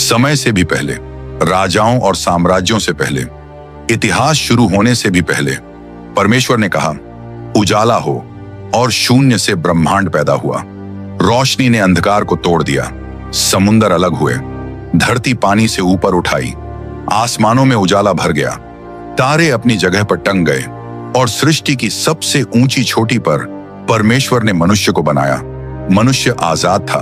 समय से भी पहले, राजाओं और साम्राज्यों से पहले, इतिहास शुरू होने से भी पहले परमेश्वर ने कहा, उजाला हो, और शून्य से ब्रह्मांड पैदा हुआ। रोशनी ने अंधकार को तोड़ दिया, समुंदर अलग हुए, धरती पानी से ऊपर उठाई, आसमानों में उजाला भर गया, तारे अपनी जगह पर टंग गए, और सृष्टि की सबसे ऊंची चोटी पर परमेश्वर ने मनुष्य को बनाया। मनुष्य आजाद था,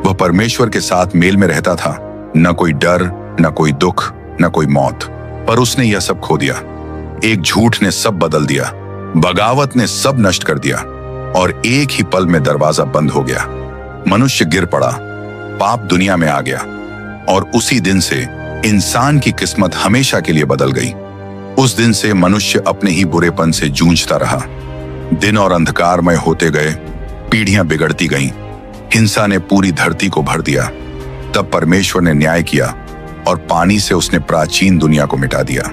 वह परमेश्वर के साथ मेल में रहता था। न कोई डर, न कोई दुख, न कोई मौत। पर उसने यह सब खो दिया। एक झूठ ने सब बदल दिया, बगावत ने सब नष्ट कर दिया, और एक ही पल में दरवाजा बंद हो गया। मनुष्य गिर पड़ा, पाप दुनिया में आ गया, और उसी दिन से इंसान की किस्मत हमेशा के लिए बदल गई। उस दिन से मनुष्य अपने ही बुरेपन से जूझता रहा। दिन और अंधकारमय होते गए, पीढ़ियां बिगड़ती गईं, हिंसा ने पूरी धरती को भर दिया। तब परमेश्वर ने न्याय किया, और पानी से उसने प्राचीन दुनिया को मिटा दिया।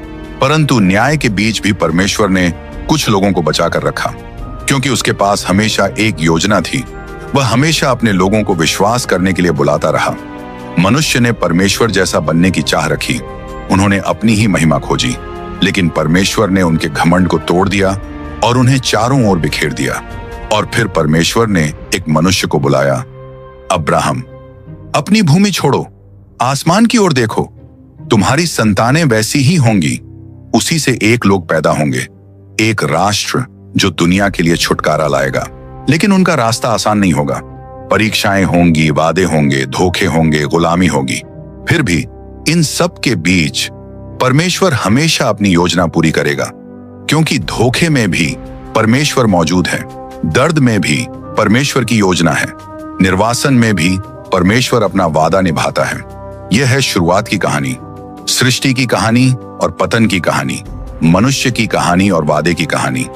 परंतु न्याय के बीच भी परमेश्वर ने कुछ लोगों को बचाकर रखा, क्योंकि उसके पास हमेशा एक योजना थी। वह हमेशा अपने लोगों को विश्वास करने के लिए बुलाता रहा। मनुष्य ने परमेश्वर जैसा बनने की चाह रखी, उन्होंने अपनी ही महिमा खोजी, लेकिन परमेश्वर ने उनके घमंड को तोड़ दिया और उन्हें चारों ओर बिखेर दिया। और फिर परमेश्वर ने एक मनुष्य को बुलाया, अब्राहम, अपनी भूमि छोड़ो, आसमान की ओर देखो, तुम्हारी संतानें वैसी ही होंगी। उसी से एक लोग पैदा होंगे, एक राष्ट्र जो दुनिया के लिए छुटकारा लाएगा। लेकिन उनका रास्ता आसान नहीं होगा। परीक्षाएं होंगी, वादे होंगे, धोखे होंगे, गुलामी होगी। फिर भी इन सब के बीच परमेश्वर हमेशा अपनी योजना पूरी करेगा, क्योंकि धोखे में भी परमेश्वर मौजूद है, दर्द में भी परमेश्वर की योजना है, निर्वासन में भी परमेश्वर अपना वादा निभाता है। यह है शुरुआत की कहानी, सृष्टि की कहानी और पतन की कहानी, मनुष्य की कहानी और वादे की कहानी,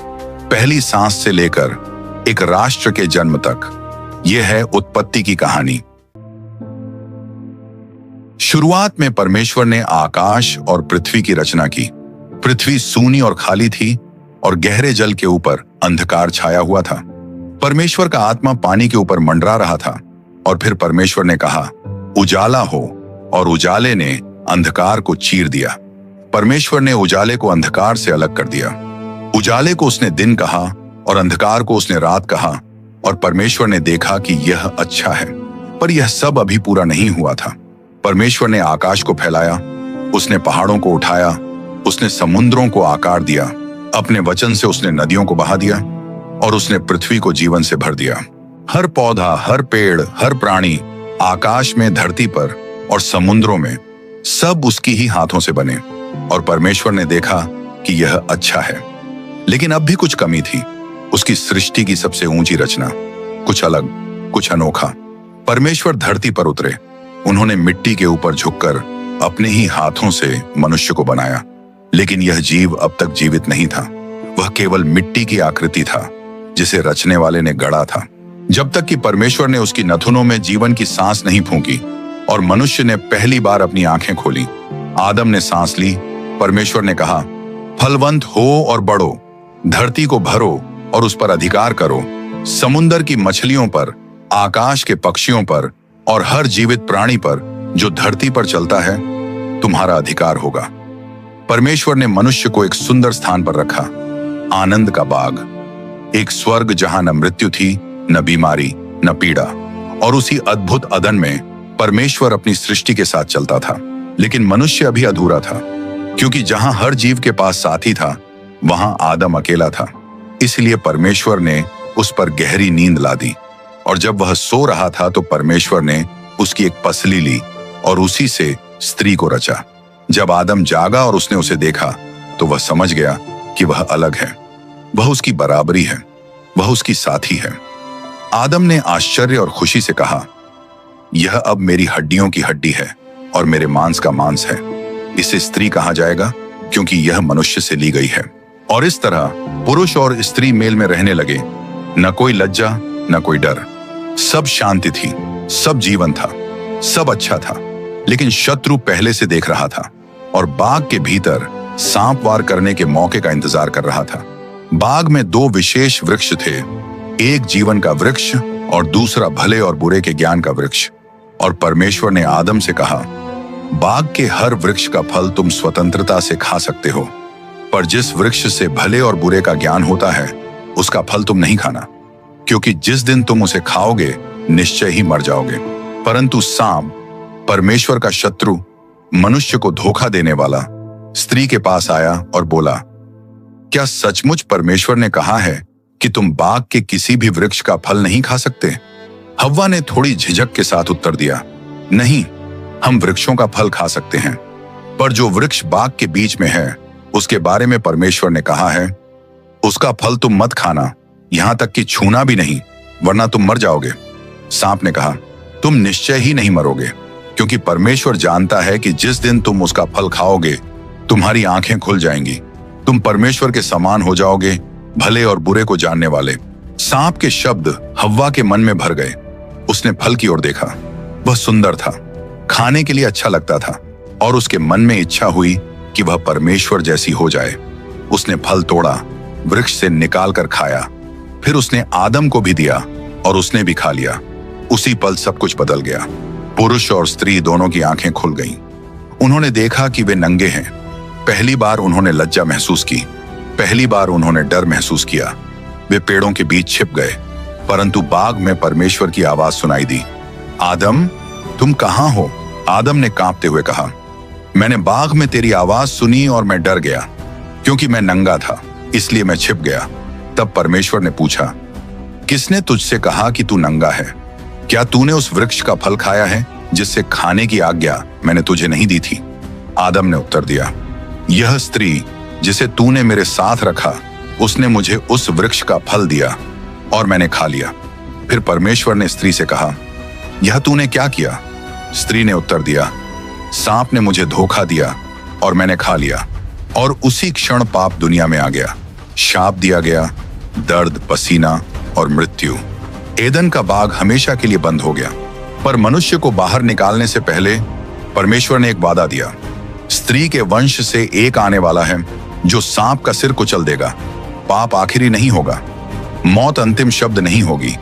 पहली सांस से लेकर एक राष्ट्र के जन्म तक। यह है उत्पत्ति की कहानी। शुरुआत में परमेश्वर ने आकाश और पृथ्वी की रचना की। पृथ्वी सूनी और खाली थी, और गहरे जल के ऊपर अंधकार छाया हुआ था। परमेश्वर का आत्मा पानी के ऊपर मंडरा रहा था। और फिर परमेश्वर ने कहा, उजाला हो, और उजाले ने अंधकार को चीर दिया। परमेश्वर ने उजाले को अंधकार से अलग कर दिया। उजाले को उसने दिन कहा और अंधकार को उसने रात कहा। और परमेश्वर ने देखा कि यह अच्छा है। पर यह सब अभी पूरा नहीं हुआ था। परमेश्वर ने आकाश को फैलाया, उसने पहाड़ों को उठाया, उसने समुद्रों को आकार दिया, अपने वचन से उसने नदियों को बहा दिया, और उसने पृथ्वी को जीवन से भर दिया। हर पौधा, हर पेड़, हर प्राणी, आकाश में, धरती पर और समुद्रों में, सब उसकी ही हाथों से बने। और परमेश्वर ने देखा कि यह अच्छा है। लेकिन अब भी कुछ कमी थी। उसकी सृष्टि की सबसे ऊंची रचना, कुछ अलग, कुछ अनोखा। परमेश्वर धरती पर उतरे। उन्होंने मिट्टी के ऊपर झुककर अपने ही हाथों से मनुष्य को बनाया। लेकिन यह जीव अब तक जीवित नहीं था। वह केवल मिट्टी की आकृति था, जिसे रचने वाले ने गढ़ा था। जब तक कि परमेश्वर ने उसकी नथुनों में जीवन की सांस नहीं फूंकी और मनुष्य ने पहली बार अपनी आंखें खोली। आदम ने सांस ली। परमेश्वर ने कहा, फलवंत हो और बढ़ो, धरती को भरो और उस पर अधिकार करो। समुंदर की मछलियों पर, आकाश के पक्षियों पर और हर जीवित प्राणी पर जो धरती पर चलता है तुम्हारा अधिकार होगा। परमेश्वर ने मनुष्य को एक सुंदर स्थान पर रखा, आनंद का बाग, एक स्वर्ग जहां न मृत्यु थी, न बीमारी, न पीड़ा। और उसी अद्भुत अदन में परमेश्वर अपनी सृष्टि के साथ चलता था। लेकिन मनुष्य अभी अधूरा था, क्योंकि जहां हर जीव के पास साथी था, वहां आदम अकेला था। इसलिए परमेश्वर ने उस पर गहरी नींद ला दी। और जब वह सो रहा था तो परमेश्वर ने उसकी एक पसली ली और उसी से स्त्री को रचा। जब आदम जागा और उसने उसे देखा तो वह समझ गया कि वह अलग है, वह उसकी बराबरी है, वह उसकी साथी है। आदम ने आश्चर्य और खुशी से कहा, यह अब मेरी हड्डियों की हड्डी है और मेरे मांस का मांस है। इसे स्त्री कहा जाएगा, क्योंकि यह मनुष्य से ली गई है। और इस तरह पुरुष और स्त्री मेल में रहने लगे। न कोई लज्जा, न कोई डर, सब शांति थी, सब जीवन था, सब अच्छा था। लेकिन शत्रु पहले से देख रहा था और बाग के भीतर सांप वार करने के मौके का इंतजार कर रहा था। बाग में दो विशेष वृक्ष थे, एक जीवन का वृक्ष और दूसरा भले और बुरे के ज्ञान का वृक्ष। और परमेश्वर ने आदम से कहा, बाग के हर वृक्ष का फल तुम स्वतंत्रता से खा सकते हो, पर जिस वृक्ष से भले और बुरे का ज्ञान होता है उसका फल तुम नहीं खाना, क्योंकि जिस दिन तुम उसे खाओगे निश्चय ही मर जाओगे। परंतु सांप, परमेश्वर का शत्रु, मनुष्य को धोखा देने वाला, स्त्री के पास आया और बोला, क्या सचमुच परमेश्वर ने कहा है कि तुम बाग के किसी भी वृक्ष का फल नहीं खा सकते? हव्वा ने थोड़ी झिझक के साथ उत्तर दिया, नहीं, हम वृक्षों का फल खा सकते हैं, पर जो वृक्ष बाग के बीच में है उसके बारे में परमेश्वर ने कहा है, उसका फल तुम मत खाना, यहां तक कि छूना भी नहीं, वरना तुम मर जाओगे। सांप ने कहा, तुम निश्चय ही नहीं मरोगे, क्योंकि परमेश्वर जानता है कि जिस दिन तुम उसका फल खाओगे तुम्हारी आंखें खुल जाएंगी, तुम परमेश्वर के समान हो जाओगे, भले और बुरे को जानने वाले। सांप के शब्द हव्वा के मन में भर गए। उसने फल की ओर देखा, वह सुंदर था, खाने के लिए अच्छा लगता था, और उसके मन में इच्छा हुई कि वह परमेश्वर जैसी हो जाए। उसने फल तोड़ा, वृक्ष से निकाल कर खाया, फिर उसने आदम को भी दिया और उसने भी खा लिया। उसी पल सब कुछ बदल गया। पुरुष और स्त्री दोनों की आंखें खुल गईं। उन्होंने देखा कि वे नंगे हैं। पहली बार उन्होंने लज्जा महसूस की, पहली बार उन्होंने डर महसूस किया। वे पेड़ों के बीच छिप गए, परंतु बाग में परमेश्वर की आवाज सुनाई दी, आदम, तुम कहां हो? आदम ने कांपते हुए कहा, मैंने बाग में तेरी आवाज सुनी और मैं डर गया, क्योंकि मैं नंगा था, इसलिए मैं छिप गया। तब परमेश्वर ने पूछा, किसने तुझसे कहा कि तू नंगा है? क्या तूने उस वृक्ष का फल खाया है जिससे खाने की आज्ञा मैंने तुझे नहीं दी थी? आदम ने उत्तर दिया, यह स्त्री जिसे तूने मेरे साथ रखा, उसने मुझे उस वृक्ष का फल दिया और मैंने खा लिया। फिर परमेश्वर ने स्त्री से कहा, यह तूने क्या किया? स्त्री ने उत्तर दिया, सांप ने मुझे धोखा दिया और मैंने खा लिया, और उसी क्षण पाप दुनिया में आ गया। शाप दिया गया, दर्द, पसीना और मृत्यु। एदन का बाग हमेशा के लिए बंद हो गया। पर मनुष्य को बाहर निकालने से पहले परमेश्वर ने एक वादा दिया, स्त्री के वंश से एक आने वाला है जो सांप का सिर कुचल देगा। पाप आखिरी नहीं होगा, मौत अंतिम शब्द नहीं होगी,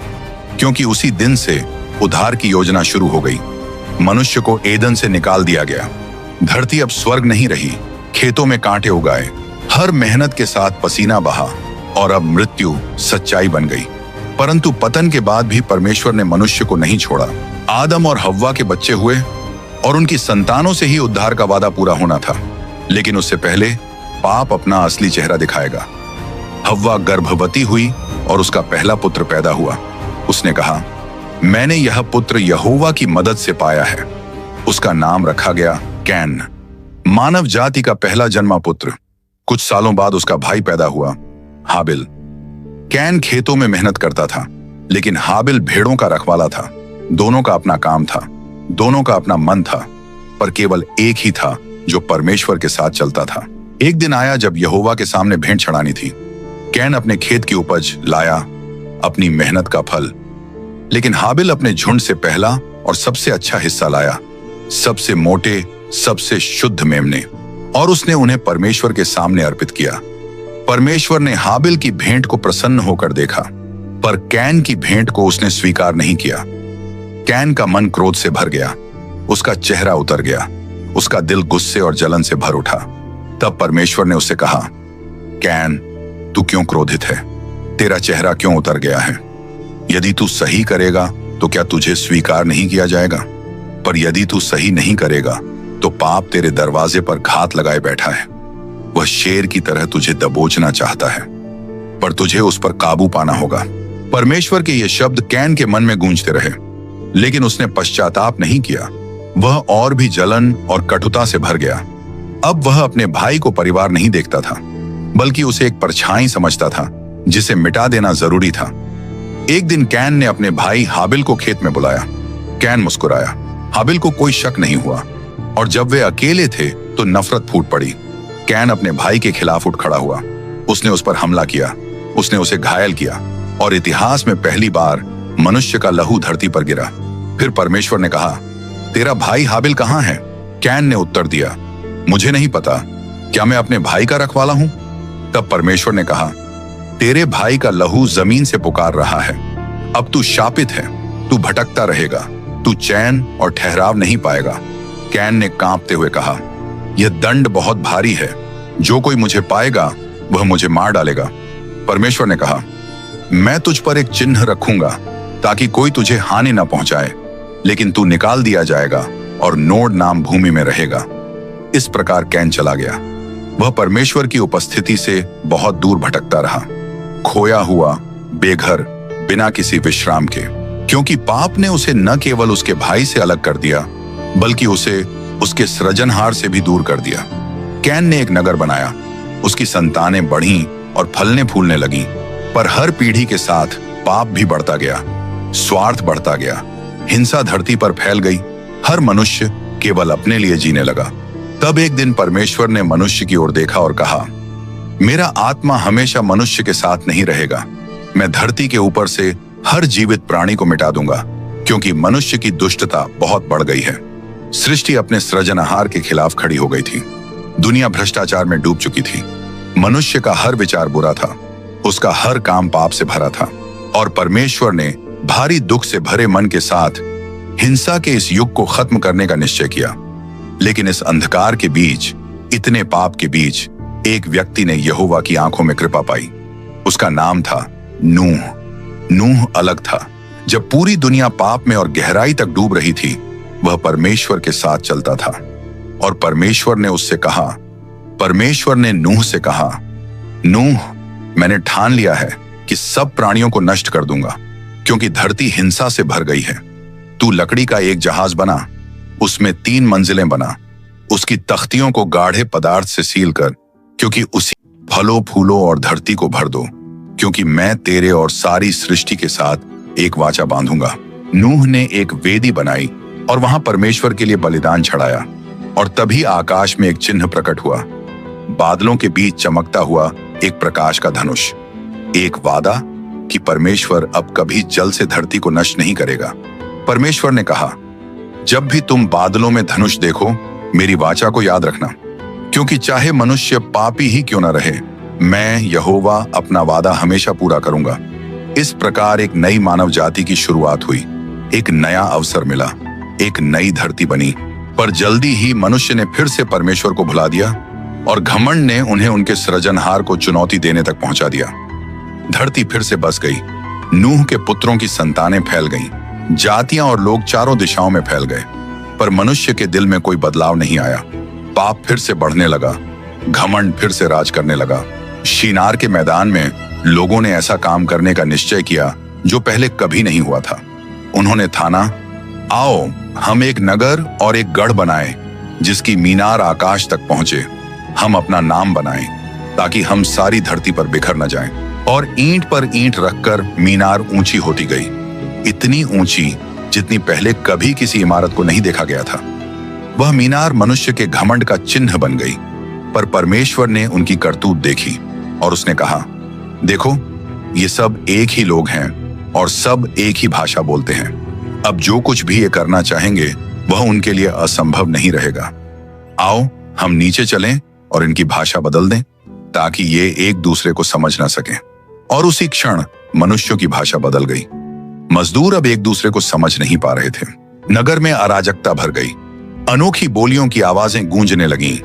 क्योंकि उसी दिन से उद्धार की योजना शुरू हो गई। मनुष्य को एदन से निकाल दिया गया। धरती अब स्वर्ग नहीं रही, खेतों में कांटे उगाए, हर मेहनत के साथ पसीना बहा, और अब मृत्यु सच्चाई बन गई। परंतु पतन के बाद भी परमेश्वर ने मनुष्य को नहीं छोड़ा। आदम और हव्वा के बच्चे हुए और उनकी संतानों से ही उद्धार का वादा पूरा होना था। लेकिन उससे पहले पाप अपना असली चेहरा दिखाएगा। हव्वा गर्भवती हुई और उसका पहला पुत्र पैदा हुआ। उसने कहा, मैंने यह पुत्र यहोवा की मदद से पाया है। उसका नाम रखा गया कैन, मानव जाति का पहला जन्मा पुत्र। कुछ सालों बाद उसका भाई पैदा हुआ, हाबिल। कैन खेतों में मेहनत करता था, लेकिन हाबिल भेड़ों का रखवाला था। दोनों का अपना काम था, दोनों का अपना मन था, पर केवल एक ही था जो परमेश्वर के साथ चलता था। एक दिन आया जब यहोवा के सामने भेंट चढ़ानी थी। कैन अपने खेत की उपज लाया, अपनी मेहनत का फल, लेकिन हाबिल अपने झुंड से पहला और सबसे अच्छा हिस्सा लाया, सबसे मोटे, सबसे शुद्ध मेमने, और उसने उन्हें परमेश्वर के सामने अर्पित किया। परमेश्वर ने हाबिल की भेंट को प्रसन्न होकर देखा, पर कैन की भेंट को उसने स्वीकार नहीं किया। कैन का मन क्रोध से भर गया, उसका चेहरा उतर गया, उसका दिल गुस्से और जलन से भर उठा। तब परमेश्वर ने उससे कहा, कैन, तू क्यों क्रोधित है? तेरा चेहरा क्यों उतर गया है? यदि तू सही करेगा तो क्या तुझे स्वीकार नहीं किया जाएगा? पर यदि तू सही नहीं करेगा तो पाप तेरे दरवाजे पर घात लगाए बैठा है। वह शेर की तरह तुझे दबोचना चाहता है, पर तुझे उस पर काबू पाना होगा। परमेश्वर के ये शब्द कैन के मन में गूंजते रहे, लेकिन उसने पश्चाताप नहीं किया। वह और भी जलन और कटुता से भर गया। अब वह अपने भाई को परिवार नहीं देखता था, बल्कि उसे एक परछाई समझता था जिसे मिटा देना जरूरी था। एक दिन कैन ने अपने भाई हाबिल को खेत में बुलाया। कैन मुस्कुराया। हाबिल को कोई शक नहीं हुआ, और जब वे अकेले थे तो नफरत फूट पड़ी। कैन अपने भाई के खिलाफ उठ खड़ा हुआ। उसने उस पर हमला किया, उसने उसे घायल किया, और इतिहास में पहली बार मनुष्य का लहू धरती पर गिरा। फिर परमेश्वर ने कहा, तेरा भाई हाबिल कहाँ है? कैन ने उत्तर दिया, मुझे नहीं पता, क्या मैं अपने भाई का रखवाला हूं? तब परमेश्वर ने कहा, तेरे भाई का लहू जमीन से पुकार रहा है। अब तू शापित है, तू भटकता रहेगा, तू चैन और ठहराव नहीं पाएगा। कैन ने कांपते हुए कहा, यह दंड बहुत भारी है, जो कोई मुझे पाएगा वह मुझे मार डालेगा। परमेश्वर ने कहा, मैं तुझ पर एक चिन्ह रखूंगा ताकि कोई तुझे हानि न पहुंचाए, लेकिन तू निकाल दिया जाएगा और नोड नाम भूमि में रहेगा। इस प्रकार कैन चला गया। वह परमेश्वर की उपस्थिति से बहुत दूर भटकता रहा, खोया हुआ, बेघर, बिना किसी विश्राम के, क्योंकि पाप ने उसे न केवल उसके भाई से अलग कर दिया बल्कि उसे उसके सृजनहार से भी दूर कर दिया। कैन ने एक नगर बनाया, उसकी संतानें बढ़ीं और फलने फूलने लगीं, पर हर पीढ़ी के साथ पाप भी बढ़ता गया, स्वार्थ बढ़ता गया, हिंसा धरती पर फैल गई, हर मनुष्य केवल अपने लिए जीने लगा। तब एक दिन परमेश्वर ने मनुष्य की ओर देखा और कहा, मेरा आत्मा हमेशा मनुष्य के साथ नहीं रहेगा। मैं धरती के ऊपर से हर जीवित प्राणी को मिटा दूंगा, क्योंकि मनुष्य की दुष्टता बहुत बढ़ गई है। सृष्टि अपने सृजनहार के खिलाफ खड़ी हो गई थी। दुनिया भ्रष्टाचार में डूब चुकी थी। मनुष्य का हर विचार बुरा था, उसका हर काम पाप से भरा था, और परमेश्वर ने भारी दुख से भरे मन के साथ हिंसा के इस युग को खत्म करने का निश्चय किया। लेकिन इस अंधकार के बीच, इतने पाप के बीच, एक व्यक्ति ने यहोवा की आंखों में कृपा पाई। उसका नाम था नूह। नूह अलग था। जब पूरी दुनिया पाप में और गहराई तक डूब रही थी, वह परमेश्वर के साथ चलता था। और परमेश्वर ने नूह से कहा, नूह, मैंने ठान लिया है कि सब प्राणियों को नष्ट कर दूंगा, क्योंकि धरती हिंसा से भर गई है। तू लकड़ी का एक जहाज बना, उसमें 3 मंजिलें बना, उसकी तख्तियों को गाढ़े पदार्थ से सील कर, क्योंकि उसी फलों फूलों और धरती को भर दो, क्योंकि मैं तेरे और सारी सृष्टि के साथ एक वाचा बांधूंगा। नूह ने एक वेदी बनाई और वहां परमेश्वर के लिए बलिदान चढ़ाया, और तभी आकाश में एक चिन्ह प्रकट हुआ, बादलों के बीच चमकता हुआ एक प्रकाश का धनुष। एक वादा कि परमेश्वर अब कभी जल से धरती को नष्ट नहीं करेगा। परमेश्वर ने कहा, जब भी तुम बादलों में धनुष देखो, मेरी वाचा को याद रखना, क्योंकि चाहे मनुष्य पापी ही क्यों न रहे, मैं यहोवा अपना वादा हमेशा पूरा करूंगा। इस प्रकार एक नई मानव जाति की शुरुआत हुई, एक नया अवसर मिला, एक नई धरती बनी। पर जल्दी ही मनुष्य ने फिर से परमेश्वर को भुला दिया, और घमंड ने उन्हें उनके सृजनहार को चुनौती देने तक पहुंचा दिया। धरती फिर से बस गई। नूह के पुत्रों की संतानें फैल गईं, जातियां और लोग चारों दिशाओं में फैल गए, पर मनुष्य के दिल में कोई बदलाव नहीं आया। पाप फिर से बढ़ने लगा, घमंड फिर से राज करने लगा। शिनार के मैदान में लोगों ने ऐसा काम करने का निश्चय किया जो पहले कभी नहीं हुआ था। उन्होंने ठाना, आओ हम एक नगर और एक गढ़ बनाएं, जिसकी मीनार आकाश तक पहुंचे। हम अपना नाम बनाएं, ताकि हम सारी धरती पर बिखर न जाएं। और ईंट पर ईंट रखकर मीनार ऊंची होती गई, इतनी ऊंची जितनी पहले कभी किसी इमारत को नहीं देखा गया था। वह मीनार मनुष्य के घमंड का चिन्ह बन गई। पर परमेश्वर ने उनकी करतूत देखी और उसने कहा, देखो, ये सब एक ही लोग हैं और सब एक ही भाषा बोलते हैं। अब जो कुछ भी ये करना चाहेंगे वह उनके लिए असंभव नहीं रहेगा। आओ हम नीचे चलें और इनकी भाषा बदल दें, ताकि ये एक दूसरे को समझ ना सकें। और उसी क्षण मनुष्यों की भाषा बदल गई। मजदूर अब एक दूसरे को समझ नहीं पा रहे थे। नगर में अराजकता भर गई, अनोखी बोलियों की आवाजें गूंजने लगीं।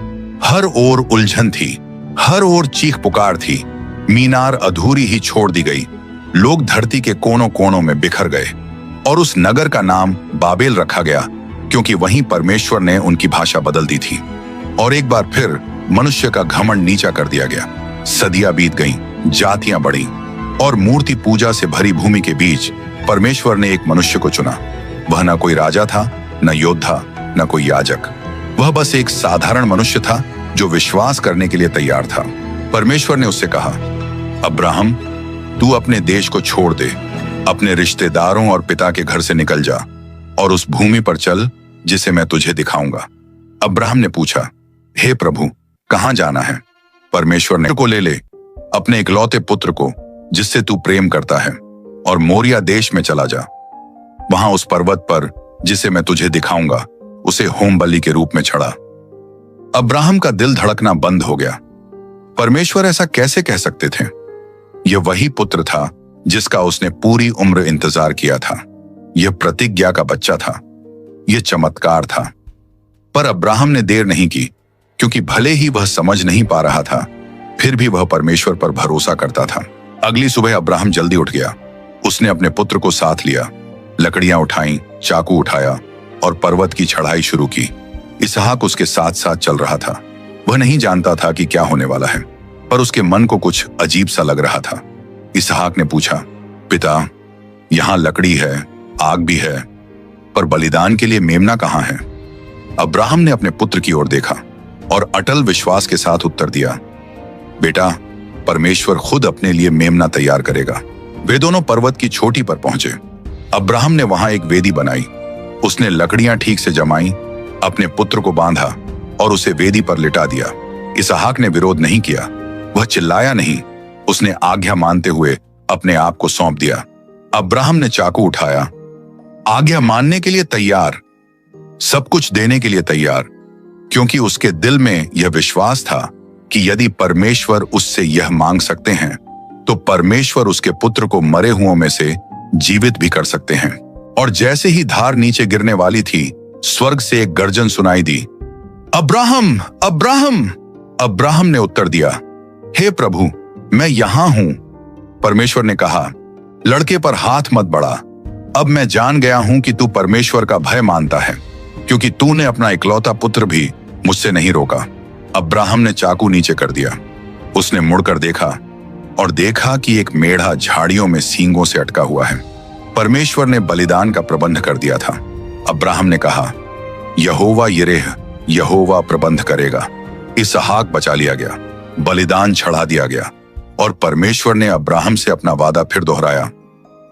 हर ओर उलझन थी, हर ओर चीख पुकार थी। मीनार अधूरी ही छोड़ दी गई। लोग धरती के कोनों कोनों में बिखर गए, और उस नगर का नाम बाबेल रखा गया, क्योंकि वहीं परमेश्वर ने उनकी भाषा बदल दी थी। और एक बार फिर मनुष्य का घमंड नीचा कर दिया गया। सदियां बीत गईं, जातियां बढ़ी, और मूर्ति पूजा से भरी भूमि के बीच परमेश्वर ने एक मनुष्य को चुना। वह न कोई राजा था, न योद्धा, न कोई याजक। वह बस एक साधारण मनुष्य था जो विश्वास करने के लिए तैयार था। परमेश्वर ने उससे कहा, अब्राहम, तू अपने देश को छोड़ दे, अपने रिश्तेदारों और पिता के घर से निकल जा और उस भूमि पर चल जिसे मैं तुझे दिखाऊंगा। अब्राहम ने पूछा, हे प्रभु, कहां जाना है? परमेश्वर ने, को ले ले, अपने इकलौते पुत्र को जिससे तू प्रेम करता है, और मोरिया देश में चला जा। वहां उस पर्वत पर जिसे मैं तुझे दिखाऊंगा, उसे होम बलि के रूप में चढ़ा। अब्राहम का दिल धड़कना बंद हो गया। परमेश्वर ऐसा कैसे कह सकते थे? यह वही पुत्र था जिसका उसने पूरी उम्र इंतजार किया था। यह प्रतिज्ञा का बच्चा था, यह चमत्कार था। पर अब्राहम ने देर नहीं की, क्योंकि भले ही वह समझ नहीं पा रहा था, फिर भी वह परमेश्वर पर भरोसा करता था। अगली सुबह अब्राहम जल्दी उठ गया। उसने अपने पुत्र को साथ लिया, लकड़ियां उठाई, चाकू उठाया और पर्वत की चढ़ाई शुरू की। इसहाक उसके साथ साथ चल रहा था। वह नहीं जानता था कि क्या होने वाला है, पर उसके मन को कुछ अजीब सा लग रहा था। इसहाक ने पूछा, पिता, यहाँ लकड़ी है, आग भी है, पर बलिदान के लिए मेमना कहाँ है? अब्राहम ने अपने पुत्र की ओर देखा और अटल विश्वास के साथ उत्तर दिया, बेटा, परमेश्वर खुद अपने लिए मेमना तैयार करेगा। वे दोनों पर्वत की चोटी पर पहुंचे। अब्राहम ने वहां एक वेदी बनाई। उसने लकड़ियां ठीक से जमाई, अपने पुत्र को बांधा और उसे वेदी पर लिटा दिया। इसहाक ने विरोध नहीं किया, वह चिल्लाया नहीं। उसने आज्ञा मानते हुए अपने आप को सौंप दिया। अब्राहम ने चाकू उठाया, आज्ञा मानने के लिए तैयार, सब कुछ देने के लिए तैयार, क्योंकि उसके दिल में यह विश्वास था कि यदि परमेश्वर उससे यह मांग सकते हैं तो परमेश्वर उसके पुत्र को मरे हुओं में से जीवित भी कर सकते हैं। और जैसे ही धार नीचे गिरने वाली थी, स्वर्ग से एक गर्जन सुनाई दी, अब्राहम, अब्राहम। अब्राहम ने उत्तर दिया, हे प्रभु, मैं यहां हूं। परमेश्वर ने कहा, लड़के पर हाथ मत बढ़ा। अब मैं जान गया हूं कि तू परमेश्वर का भय मानता है, क्योंकि तूने अपना इकलौता पुत्र भी मुझसे नहीं रोका। अब्राहम ने चाकू नीचे कर दिया। उसने मुड़कर देखा और देखा कि एक मेढ़ा झाड़ियों में सींगों से अटका हुआ है। परमेश्वर ने बलिदान का प्रबंध कर दिया था। अब्राहम ने कहा, यहोवा यिरेह, यहोवा प्रबंध करेगा। इसहाक बचा लिया गया, बलिदान चढ़ा दिया गया और परमेश्वर ने अब्राहम से अपना वादा फिर दोहराया,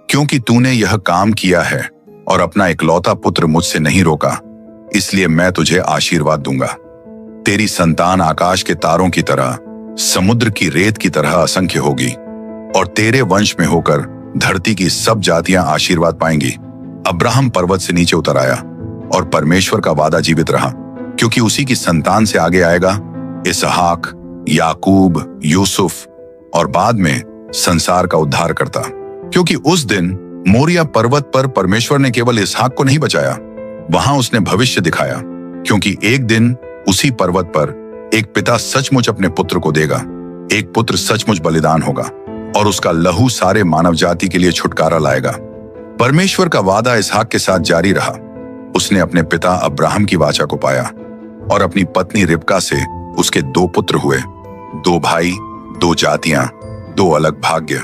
क्योंकि तूने यह काम किया है और अपना इकलौता पुत्र मुझसे नहीं रोका, इसलिए मैं तुझे आशीर्वाद दूंगा। तेरी संतान आकाश के तारों की तरह, समुद्र की रेत की तरह असंख्य होगी और तेरे वंश में होकर धरती की सब जातियां आशीर्वाद पाएंगी। अब्राहम पर्वत से नीचे उतर आया और परमेश्वर का वादा जीवित रहा, क्योंकि उसी की संतान से आगे आएगा इसहाक, याकूब, यूसुफ और बाद में संसार का उद्धार करता। क्योंकि उस दिन मोरिया पर्वत पर परमेश्वर ने केवल इसहाक को नहीं बचाया, वहां उसने भविष्य दिखाया, क्योंकि एक दिन उसी पर्वत पर एक पिता सचमुच अपने पुत्र को देगा। एक पुत्र सचमुच बलिदान होगा और उसका लहू सारे मानव जाति के लिए छुटकारा लाएगा। परमेश्वर का वादा इसहाक के साथ जारी रहा। उसने अपने पिता अब्राहम की वाचा को पाया और अपनी पत्नी रिबका से उसके 2 पुत्र हुए, 2 भाई, 2 जातियां, 2 अलग भाग्य,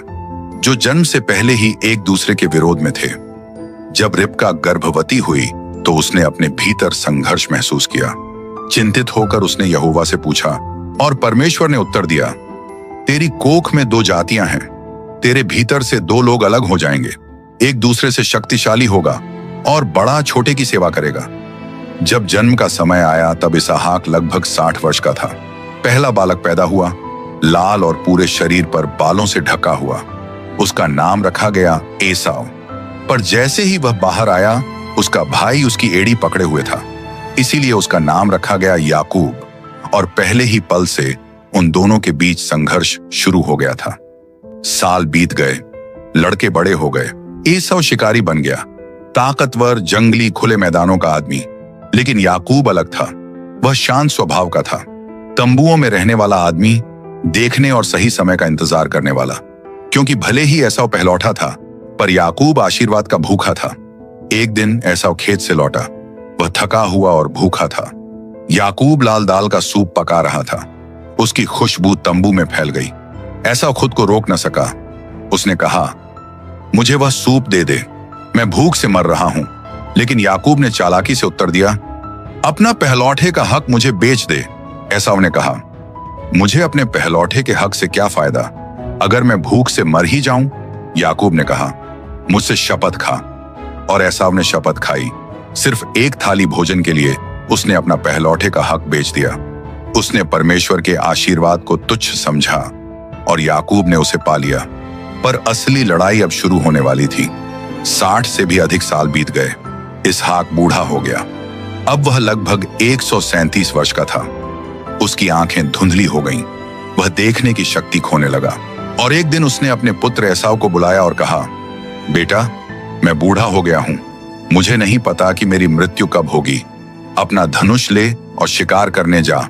जो जन्म से पहले ही एक दूसरे के विरोध में थे। जब रिबका गर्भवती हुई तो उसने अपने भीतर संघर्ष महसूस किया। चिंतित होकर उसने यहोवा से पूछा और परमेश्वर ने उत्तर दिया, तेरी कोख में 2 जातियां हैं, तेरे भीतर से 2 लोग अलग हो जाएंगे, एक दूसरे से शक्तिशाली होगा और बड़ा छोटे की सेवा करेगा। जब जन्म का समय आया तब इसहाक लगभग 60 वर्ष का था। पहला बालक पैदा हुआ, लाल और पूरे शरीर पर बालों से ढका हुआ। उसका नाम रखा गया एसाव। पर जैसे ही वह बाहर आया, उसका भाई उसकी एड़ी पकड़े हुए था, इसीलिए उसका नाम रखा गया याकूब। और पहले ही पल से उन दोनों के बीच संघर्ष शुरू हो गया था। साल बीत गए, लड़के बड़े हो गए। एसाव शिकारी बन गया, ताकतवर, जंगली, खुले मैदानों का आदमी। लेकिन याकूब अलग था, वह शांत स्वभाव का था, तंबुओं में रहने वाला आदमी, देखने और सही समय का इंतजार करने वाला। क्योंकि भले ही एसाव पहलौठा था, पर याकूब आशीर्वाद का भूखा था। एक दिन एसाव खेत से लौटा, वह थका हुआ और भूखा था। याकूब लाल दाल का सूप पका रहा था। उसकी खुशबू तंबू में फैल गई। एसाव खुद को रोक न सका। उसने कहा, मुझे वह सूप दे दे, मैं भूख से मर रहा हूं। लेकिन याकूब ने चालाकी से उत्तर दिया, अपना पहलौठे का हक मुझे बेच दे। एसाव ने कहा, मुझे अपने पहलौठे के हक से क्या फायदा, अगर मैं भूख से मर ही जाऊं? याकूब ने कहा, मुझसे शपथ खा। और एसाव ने शपथ खाई। सिर्फ एक थाली भोजन के लिए उसने अपना पहलौठे का हक बेच दिया। उसने परमेश्वर के आशीर्वाद को तुच्छ समझा और याकूब ने उसे पा लिया। पर असली लड़ाई अब शुरू होने वाली थी। 60 से भी अधिक साल बीत गए। इसहाक बूढ़ा हो गया। अब वह लगभग 137 वर्ष का था। उसकी आंखें धुंधली हो गईं। वह देखने की शक्ति खोने लगा। और एक दिन उसने अपने पुत्र एसाव को बुलाया और कहा, बेटा, मैं बूढ़ा हो गया हूं, मुझे नहीं पता कि मेरी मृत्यु कब होगी। अपना धनुष ले और शिकार करने जा।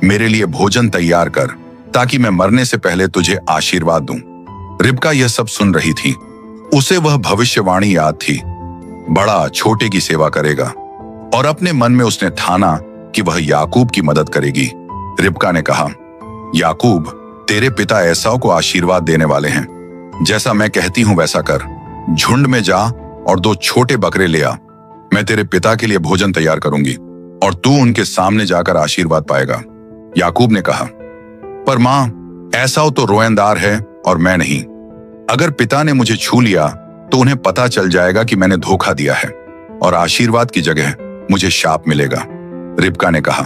मेरे लिए भोजन तैयार कर ताकि मैं मरने से पहले तुझे आशीर्वाद दूं। रिबका यह सब सुन रही थी। उसे वह भविष्यवाणी याद थी, बड़ा छोटे की सेवा करेगा, और अपने मन में उसने ठाना कि वह याकूब की मदद करेगी। रिबका ने कहा, याकूब, तेरे पिता एसाव को आशीर्वाद देने वाले हैं। जैसा मैं कहती हूं वैसा कर। झुंड में जा और 2 छोटे बकरे ले आ। मैं तेरे पिता के लिए भोजन तैयार करूंगी और तू उनके सामने जाकर आशीर्वाद पाएगा। याकूब ने कहा, पर मां, एसाव तो रोएंदार है और मैं नहीं। अगर पिता ने मुझे छू लिया तो उन्हें पता चल जाएगा कि मैंने धोखा दिया है और आशीर्वाद की जगह मुझे शाप मिलेगा। रिबका ने कहा,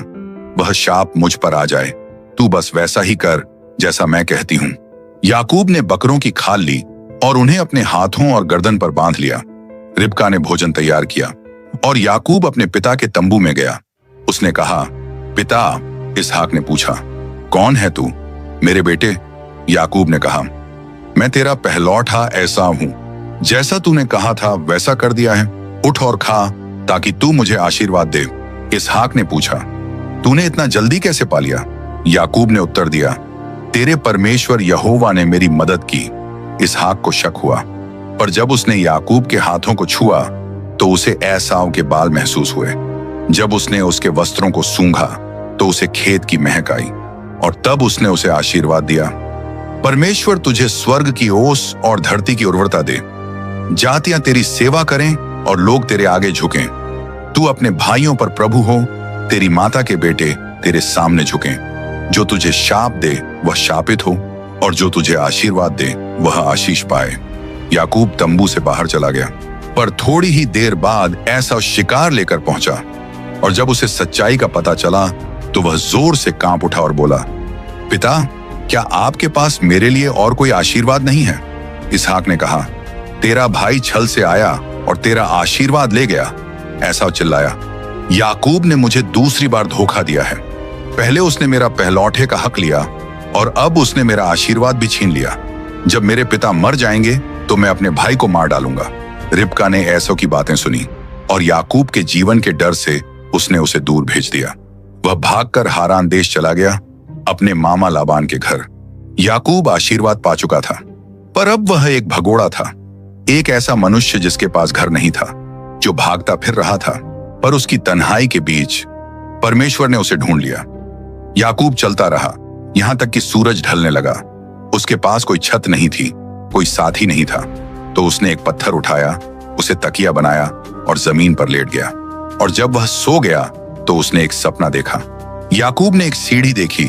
वह शाप मुझ पर आ जाए, तू बस वैसा ही कर जैसा मैं कहती हूं। याकूब ने बकरों की खाल ली और उन्हें अपने हाथों और गर्दन पर बांध लिया। रिबका ने भोजन तैयार किया और याकूब अपने पिता के तंबू में गया। उसने कहा, पिता, इसहाक ने पूछा, कौन है तू? मेरे बेटे, याकूब ने कहा, मैं तेरा पहलौठा एसाव हूं। जैसा तूने कहा था वैसा कर दिया है। उठ और खा ताकि तू मुझे आशीर्वाद दे। इसहाक ने पूछा, तूने इतना जल्दी कैसे पा लिया? याकूब ने उत्तर दिया, तेरे परमेश्वर यहोवा ने मेरी मदद की। इसहाक को शक हुआ, पर जब उसने याकूब के हाथों को छुआ तो उसे एसाव के बाल महसूस हुए। जब उसने उसके वस्त्रों को सूंघा तो उसे खेत की महक आई और तब उसने उसे आशीर्वाद दिया। परमेश्वर तुझे स्वर्ग की ओस और धरती की उर्वरता दे। जातियां तेरी सेवा करें और लोग तेरे आगे झुकें। तू अपने भाइयों पर प्रभु हो, तेरी माता के बेटे तेरे सामने झुकें। जो तुझे शाप दे वह शापित हो और जो तुझे आशीर्वाद दे वह आशीष पाए। याकूब तंबू से बाहर चला गया, पर थोड़ी ही देर बाद एसाव शिकार लेकर पहुंचा और जब उसे सच्चाई का पता चला तो वह जोर से कांप उठा और बोला, पिता, क्या आपके पास मेरे लिए और कोई आशीर्वाद नहीं है? इसहाक ने कहा, तेरा भाई छल से आया और तेरा आशीर्वाद ले गया। एसाव चिल्लाया, याकूब ने मुझे दूसरी बार धोखा दिया है। पहले उसने मेरा पहलौठे का हक लिया और अब उसने मेरा आशीर्वाद भी छीन लिया। जब मेरे पिता मर जाएंगे तो मैं अपने भाई को मार डालूंगा। रिबका ने एसाव की बातें सुनी और याकूब के जीवन के डर से उसने उसे दूर भेज दिया। वह भागकर हारान देश चला गया, अपने मामा लाबान के घर। याकूब आशीर्वाद पा चुका था, पर अब वह एक भगोड़ा था, एक ऐसा मनुष्य जिसके पास घर नहीं था, जो भागता फिर रहा था। पर उसकी तन्हाई के बीच परमेश्वर ने उसे ढूंढ लिया। याकूब चलता रहा यहां तक कि सूरज ढलने लगा। उसके पास कोई छत नहीं थी, कोई साथी नहीं था, तो उसने एक पत्थर उठाया, उसे तकिया बनाया और जमीन पर लेट गया। और जब वह सो गया तो उसने एक सपना देखा। याकूब ने एक सीढ़ी देखी,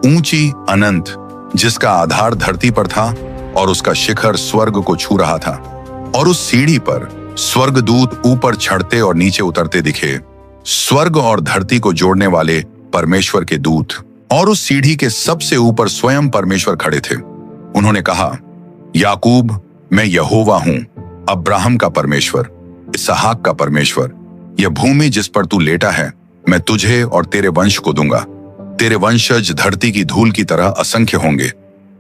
ऊंची, अनंत, जिसका आधार धरती पर था और उसका शिखर स्वर्ग को छू रहा था। और उस सीढ़ी पर स्वर्गदूत ऊपर चढ़ते और नीचे उतरते दिखे, स्वर्ग और धरती को जोड़ने वाले परमेश्वर के दूत। और उस सीढ़ी के सबसे ऊपर स्वयं परमेश्वर खड़े थे। उन्होंने कहा, याकूब, मैं यहोवा हूं, अब्राहम का परमेश्वर, इसहाक का परमेश्वर। यह भूमि जिस पर तू लेटा है मैं तुझे और तेरे वंश को दूंगा। तेरे वंशज धरती की धूल की तरह असंख्य होंगे।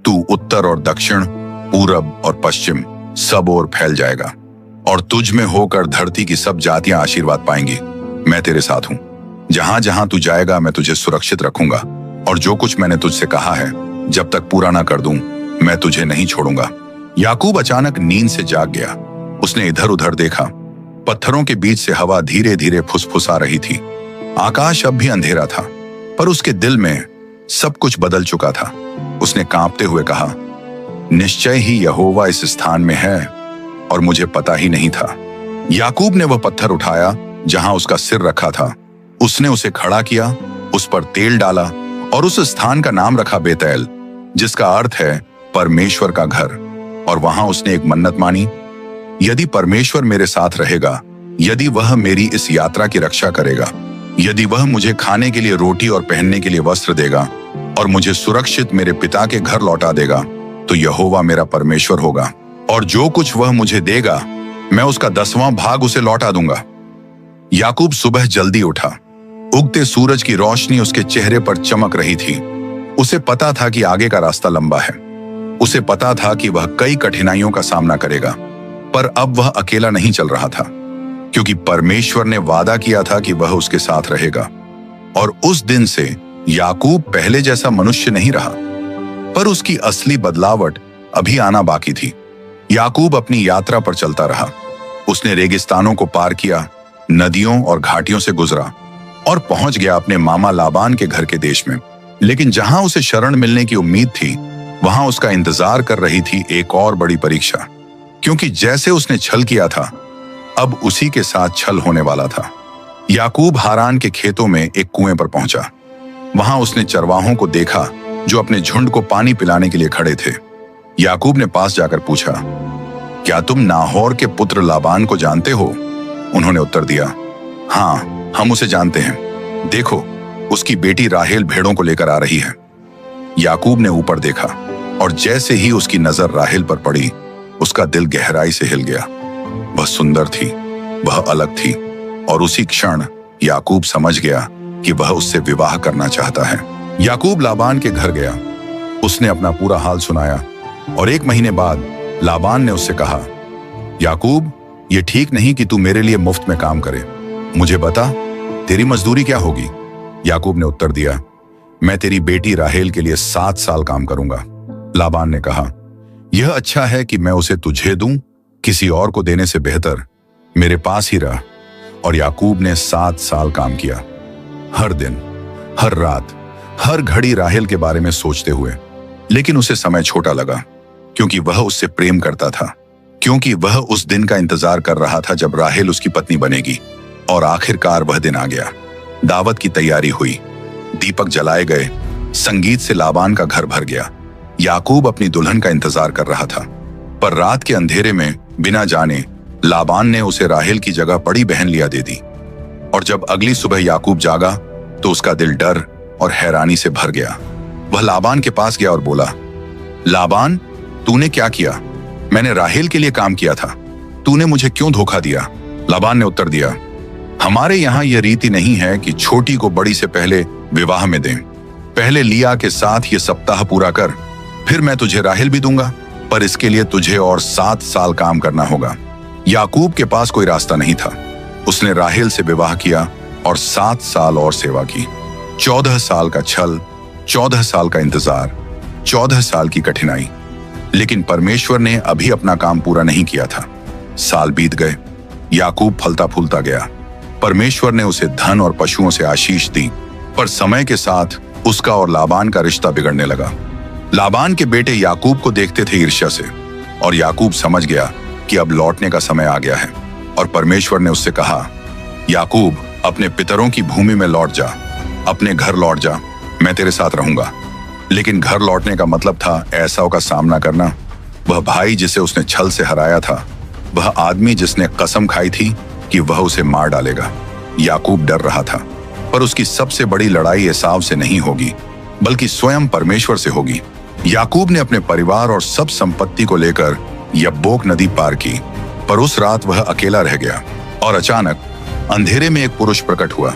तू उत्तर और दक्षिण, पूरब और पश्चिम सब ओर फैल जाएगा और तुझ में होकर धरती की सब जातियां आशीर्वाद पाएंगी। मैं तेरे साथ हूं, जहां जहां तू जाएगा मैं तुझे सुरक्षित रखूंगा और जो कुछ मैंने तुझसे कहा है जब तक पूरा ना कर दूं मैं तुझे नहीं छोड़ूंगा। याकूब अचानक नींद से जाग गया। उसने इधर उधर देखा, पत्थरों के बीच से हवा धीरे धीरे फुसफुसा रही थी। आकाश अब भी अंधेरा था, पर उसके दिल में सब कुछ बदल चुका था। उसने कांपते हुए कहा, निश्चय ही यहोवा इस स्थान में है और मुझे पता ही नहीं था। याकूब ने वह पत्थर उठाया जहां उसका सिर रखा था। उसने उसे खड़ा किया, उस पर तेल डाला और उस स्थान का नाम रखा बेतैल, जिसका अर्थ है परमेश्वर का घर। और वहां उसने एक मन्नत मानी, यदि परमेश्वर मेरे साथ रहेगा, यदि वह मेरी इस यात्रा की रक्षा करेगा, यदि वह मुझे खाने के लिए रोटी और पहनने के लिए वस्त्र देगा और मुझे सुरक्षित मेरे पिता के घर लौटा देगा, तो यहोवा मेरा परमेश्वर होगा और जो कुछ वह मुझे देगा मैं उसका 10वां भाग उसे लौटा दूंगा। याकूब सुबह जल्दी उठा। उगते सूरज की रोशनी उसके चेहरे पर चमक रही थी। उसे पता था कि आगे का रास्ता लंबा है। उसे पता था कि वह कई कठिनाइयों का सामना करेगा, पर अब वह अकेला नहीं चल रहा था। क्योंकि परमेश्वर ने वादा किया था कि वह उसके साथ रहेगा। और उस दिन से याकूब पहले जैसा मनुष्य नहीं रहा, पर उसकी असली बदलावट अभी आना बाकी थी। याकूब अपनी यात्रा पर चलता रहा। उसने रेगिस्तानों को पार किया, नदियों और घाटियों से गुजरा और पहुंच गया अपने मामा लाबान के घर के देश में। लेकिन जहां उसे शरण मिलने की उम्मीद थी, वहां उसका इंतजार कर रही थी एक और बड़ी परीक्षा। क्योंकि जैसे उसने छल किया था, अब उसी के साथ छल होने वाला था। याकूब हारान के खेतों में एक कुएं पर पहुंचा। वहां उसने चरवाहों को देखा जो अपने झुंड को पानी पिलाने के लिए खड़े थे। याकूब ने पास जाकर पूछा, क्या तुम नाहोर के पुत्र लाबान को जानते हो? उन्होंने उत्तर दिया, हाँ, हम उसे जानते हैं। देखो, उसकी बेटी राहेल भेड़ों को लेकर आ रही है। याकूब ने ऊपर देखा और जैसे ही उसकी नजर राहेल पर पड़ी, उसका दिल गहराई से हिल गया। वह सुंदर थी, वह अलग थी, और उसी क्षण याकूब समझ गया कि वह उससे विवाह करना चाहता है। याकूब लाबान के घर गया। उसने अपना पूरा हाल सुनाया और 1 महीने बाद लाबान ने उससे कहा, याकूब, ये ठीक नहीं कि तू मेरे लिए मुफ्त में काम करे। मुझे बता, तेरी मजदूरी क्या होगी? याकूब ने उत्तर दिया, मैं तेरी बेटी राहेल के लिए 7 साल काम करूंगा। लाबान ने कहा, यह अच्छा है कि मैं उसे तुझे दूं, किसी और को देने से बेहतर मेरे पास ही रह। और याकूब ने 7 साल काम किया, हर दिन, हर रात, हर घड़ी राहेल के बारे में सोचते हुए। लेकिन उसे समय छोटा लगा, क्योंकि वह उससे प्रेम करता था, क्योंकि वह उस दिन का इंतजार कर रहा था जब राहेल उसकी पत्नी बनेगी। और आखिरकार वह दिन आ गया। दावत की तैयारी हुई, दीपक जलाए गए, संगीत से लाबान का घर भर गया। याकूब अपनी दुल्हन का इंतजार कर रहा था, पर रात के अंधेरे में बिना जाने लाबान ने उसे राहेल की जगह बड़ी बहन लिया दे दी। और जब अगली सुबह याकूब जागा तो उसका दिल डर और हैरानी से भर गया। वह लाबान के पास गया और बोला, लाबान, तूने क्या किया? मैंने राहेल के लिए काम किया था, तूने मुझे क्यों धोखा दिया? लाबान ने उत्तर दिया, हमारे यहाँ यह रीति नहीं है कि छोटी को बड़ी से पहले विवाह में दें। पहले लिया के साथ ये सप्ताह पूरा कर, फिर मैं तुझे राहेल भी दूंगा, पर इसके लिए तुझे और 7 साल काम करना होगा। याकूब के पास कोई रास्ता नहीं था। उसने राहेल से विवाह किया और 7 साल और सेवा की। 14 साल का छल, 14 साल का इंतजार, 14 साल की कठिनाई। लेकिन परमेश्वर ने अभी अपना काम पूरा नहीं किया था। साल बीत गए, याकूब फलता फूलता गया। परमेश्वर ने उसे धन और पशुओं से आशीष दी, पर समय के साथ उसका और लाबान का रिश्ता बिगड़ने लगा। लाबान के बेटे याकूब को देखते थे ईर्ष्या से, और याकूब समझ गया कि अब लौटने का समय आ गया है। और परमेश्वर ने उससे कहा, याकूब, अपने पितरों की भूमि में लौट जा, अपने घर लौट जा, मैं तेरे साथ रहूंगा। लेकिन घर लौटने का मतलब था एसाव का सामना करना। वह भाई जिसे उसने छल से हराया था, वह आदमी जिसने कसम खाई थी कि वह उसे मार डालेगा। याकूब डर रहा था, पर उसकी सबसे बड़ी लड़ाई एसाव से नहीं होगी, बल्कि स्वयं परमेश्वर से होगी। याकूब ने अपने परिवार और सब संपत्ति को लेकर यब्बोक नदी पार की, पर उस रात वह अकेला रह गया। और अचानक अंधेरे में एक पुरुष प्रकट हुआ।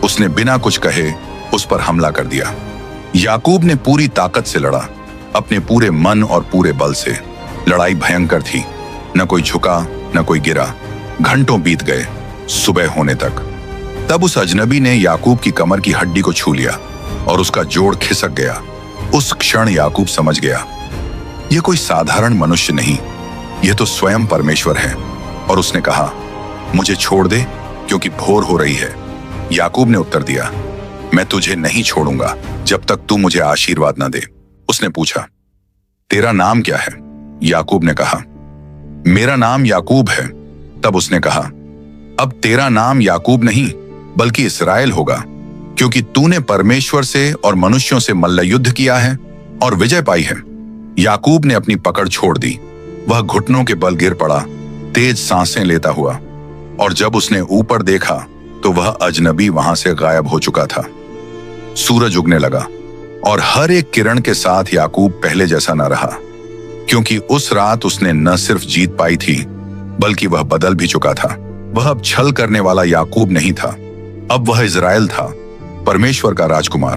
उसने बिना कुछ कहे उस पर हमला कर दिया। याकूब ने पूरी ताकत से लड़ा, अपने पूरे मन और पूरे बल से। लड़ाई भयंकर थी, न कोई झुका, न कोई गिरा। घंटों बीत गए, सुबह होने तक। तब उस अजनबी ने याकूब की कमर की हड्डी को छू लिया और उसका जोड़ खिसक गया। उस क्षण याकूब समझ गया, यह कोई साधारण मनुष्य नहीं, यह तो स्वयं परमेश्वर है। और उसने कहा, मुझे छोड़ दे, क्योंकि भोर हो रही है। याकूब ने उत्तर दिया, मैं तुझे नहीं छोड़ूंगा जब तक तू मुझे आशीर्वाद न दे। उसने पूछा, तेरा नाम क्या है? याकूब ने कहा, मेरा नाम याकूब है। तब उसने कहा, अब तेरा नाम याकूब नहीं बल्कि इस्राएल होगा, क्योंकि तूने परमेश्वर से और मनुष्यों से मल्ल युद्ध किया है और विजय पाई है। याकूब ने अपनी पकड़ छोड़ दी। वह घुटनों के बल गिर पड़ा, तेज सांसें लेता हुआ। और जब उसने ऊपर देखा तो वह अजनबी वहां से गायब हो चुका था। सूरज उगने लगा और हर एक किरण के साथ याकूब पहले जैसा न रहा, क्योंकि उस रात उसने न सिर्फ जीत पाई थी बल्कि वह बदल भी चुका था। वह अब छल करने वाला याकूब नहीं था, अब वह इज़राइल था, परमेश्वर का राजकुमार।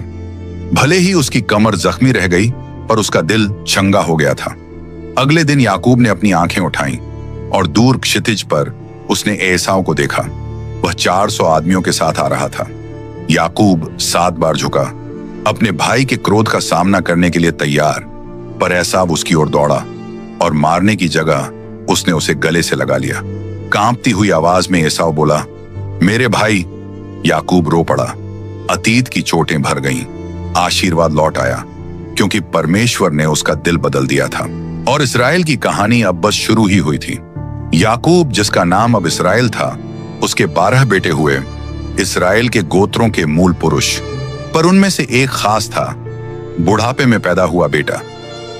भले ही उसकी कमर जख्मी रह गई, पर उसका दिल चंगा हो गया था। अगले दिन याकूब ने अपनी आंखें उठाईं और दूर क्षितिज पर उसने एसाव को देखा। वह 400 आदमियों के साथ आ रहा था। याकूब 7 बार झुका, अपने भाई के क्रोध का सामना करने के लिए तैयार, पर एसाव उसकी ओर दौड़ा और मारने की जगह उसने उसे गले से लगा लिया। कांपती हुई आवाज में एसाव बोला, मेरे भाई। याकूब रो पड़ा। अतीत की चोटें भर गईं। आशीर्वाद लौट आया, क्योंकि परमेश्वर ने उसका दिल बदल दिया था। और इस्राएल की कहानी अब बस शुरू ही हुई थी। याकूब, जिसका नाम अब इस्राएल था, उसके 12 बेटे हुए, इस्राएल के गोत्रों के मूल पुरुष। पर उनमें से एक खास था, बुढ़ापे में पैदा हुआ बेटा,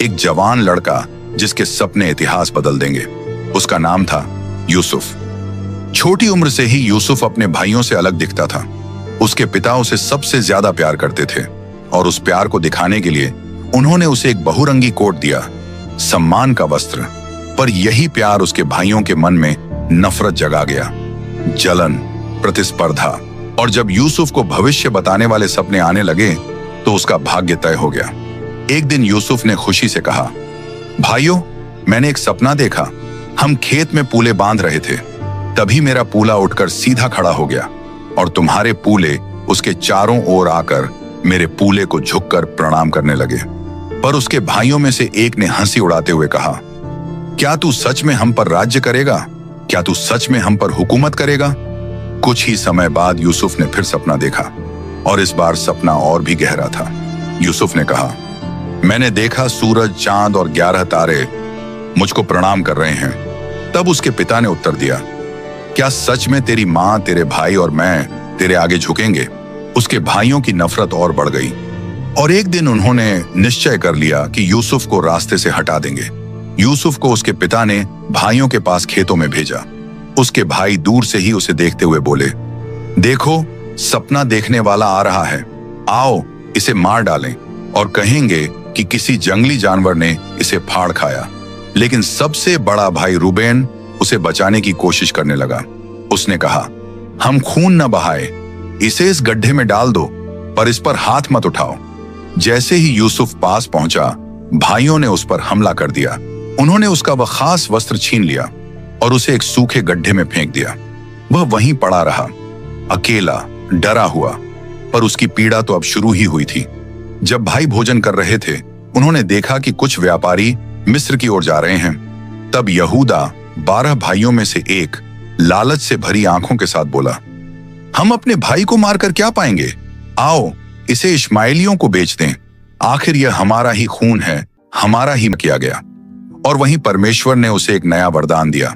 एक जवान लड़का जिसके सपने इतिहास बदल देंगे। उसका नाम था यूसुफ। छोटी उम्र से ही यूसुफ अपने भाइयों से अलग दिखता था। उसके पिता उसे सबसे ज्यादा प्यार करते थे और उस प्यार को दिखाने के लिए उन्होंने उसे एक बहुरंगी कोट दिया, सम्मान का वस्त्र। पर यही प्यार उसके भाइयों के मन में नफरत जगा गया, जलन, प्रतिस्पर्धा। और जब यूसुफ को भविष्य बताने वाले सपने आने लगे तो उसका भाग्य तय हो गया। एक दिन यूसुफ ने खुशी से कहा, भाइयों, मैंने एक सपना देखा। हम खेत में पूले बांध रहे थे, तभी मेरा पूला उठकर सीधा खड़ा हो गया और तुम्हारे पूले उसके चारों ओर आकर मेरे पूले को झुककर प्रणाम करने लगे। पर उसके भाइयों में से एक ने हंसी उड़ाते हुए कहा, क्या तू सच में हम पर राज्य करेगा? क्या तू सच में हम पर हुकूमत करेगा? कुछ ही समय बाद यूसुफ ने फिर सपना देखा और इस बार सपना और भी गहरा था। यूसुफ ने कहा, मैंने देखा सूरज, चांद और 11 तारे मुझको प्रणाम कर रहे हैं। तब उसके पिता ने उत्तर दिया, क्या सच में तेरी माँ, तेरे भाई और मैं तेरे आगे झुकेंगे? उसके भाइयों की नफरत और बढ़ गई और एक दिन उन्होंने निश्चय कर लिया कि यूसुफ को रास्ते से हटा देंगे। यूसुफ को उसके पिता ने भाइयों के पास खेतों में भेजा। उसके भाई दूर से ही उसे देखते हुए बोले, देखो, सपना देखने वाला आ रहा है, आओ इसे मार डालें और कहेंगे कि किसी जंगली जानवर ने इसे फाड़ खाया। लेकिन सबसे बड़ा भाई रूबेन उसे बचाने की कोशिश करने लगा। उसने कहा, हम खून न बहाए, इसे इस गड्ढे में डाल दो, पर इस पर हाथ मत उठाओ। जैसे ही यूसुफ पास पहुंचा, भाइयों ने उस पर हमला कर दिया। उन्होंने उसका वह खास वस्त्र छीन लिया और उसे एक सूखे गड्ढे में फेंक दिया। वह वहीं पड़ा रहा, अकेला, डरा हुआ। पर उसकी पीड़ा तो अब शुरू ही हुई थी। जब भाई भोजन कर रहे थे, उन्होंने देखा कि कुछ व्यापारी मिस्र की ओर जा रहे हैं। तब यहूदा, 12 भाइयों में से एक, लालच से भरी आंखों के साथ बोला, हम अपने भाई को मारकर क्या पाएंगे? आओ इसे इश्माएलियों को बेच दें। आखिर यह हमारा ही खून है, हमारा ही किया गया। और वहीं परमेश्वर ने उसे एक नया वरदान दिया,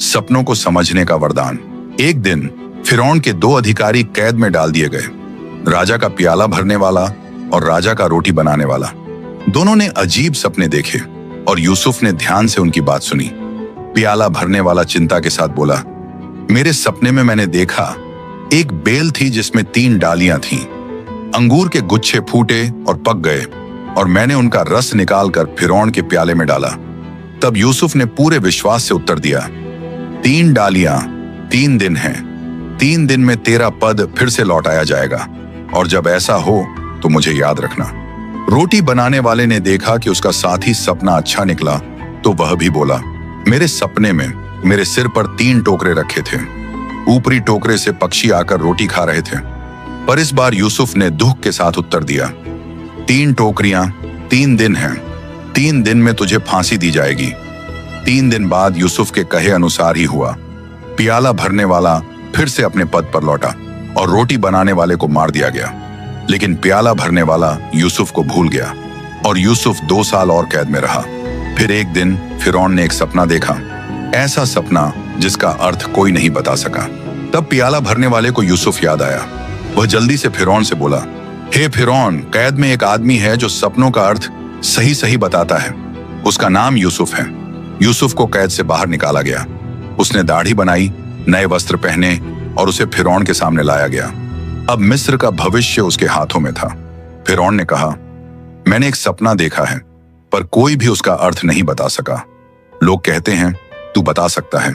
सपनों को समझने का वरदान। एक दिन फिरौन के 2 अधिकारी कैद में डाल दिए गए, राजा का प्याला भरने वाला और राजा का रोटी बनाने वाला। दोनों ने अजीब सपने देखे और यूसुफ ने ध्यान से उनकी बात सुनी। प्याला भरने वाला चिंता के साथ बोला, मेरे सपने में मैंने देखा एक बेल थी जिसमें 3 डालियां थीं। अंगूर के गुच्छे फूटे और पक गए और मैंने उनका रस निकालकर फिरौन के प्याले में डाला। तब यूसुफ ने पूरे विश्वास से उत्तर दिया, 3 डालियां 3 दिन हैं। 3 दिन में तेरा पद फिर से लौटाया जाएगा और जब ऐसा हो तो मुझे याद रखना। रोटी बनाने वाले ने देखा कि उसका साथी सपना अच्छा निकला तो वह भी बोला, मेरे सपने में मेरे सिर पर 3 टोकरे रखे थे। ऊपरी टोकरे से पक्षी आकर रोटी खा रहे थे। पर इस बार यूसुफ ने दुख के साथ उत्तर दिया, 3 टोकरियां 3 दिन हैं। 3 दिन में तुझे फांसी दी जाएगी। 3 दिन बाद यूसुफ के कहे अनुसार ही हुआ। प्याला भरने वाला फिर से अपने पद पर लौटा और रोटी बनाने वाले को मार दिया गया। लेकिन प्याला भरने वाला यूसुफ को भूल गया और यूसुफ 2 साल और कैद में रहा। फिर एक दिन फिरौन ने एक सपना देखा, ऐसा सपना जिसका अर्थ कोई नहीं बता सका। तब प्याला भरने वाले को यूसुफ याद आया। वह जल्दी से फिरौन से बोला, हे फिरौन, कैद में एक आदमी है जो सपनों का अर्थ सही सही बताता है। उसका नाम यूसुफ है। यूसुफ को कैद से बाहर निकाला गया। उसने दाढ़ी बनाई, नए वस्त्र पहने और उसे फिरौन के सामने लाया गया। अब मिस्र का भविष्य उसके हाथों में था। फिरौन ने कहा, मैंने एक सपना देखा है, पर कोई भी उसका अर्थ नहीं बता सका। लोग कहते हैं तू बता सकता है।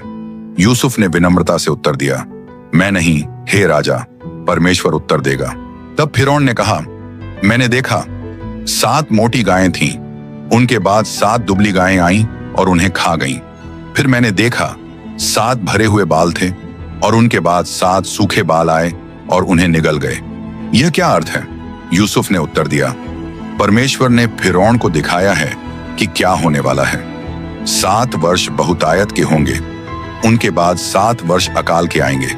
यूसुफ ने विनम्रता से उत्तर दिया, मैं नहीं, हे राजा, परमेश्वर उत्तर देगा। तब फिरौन ने कहा, मैंने देखा 7 मोटी गायें थीं, उनके बाद 7 दुबली गायें आईं और उन्हें खा गईं। फिर मैंने देखा 7 भरे हुए बाल थे और उनके बाद 7 सूखे बाल आए और उन्हें निगल गए। यह क्या अर्थ है? यूसुफ ने उत्तर दिया, परमेश्वर ने फिरौन को दिखाया है कि क्या होने वाला है। 7 वर्ष बहुतायत के होंगे, उनके बाद 7 वर्ष अकाल के आएंगे।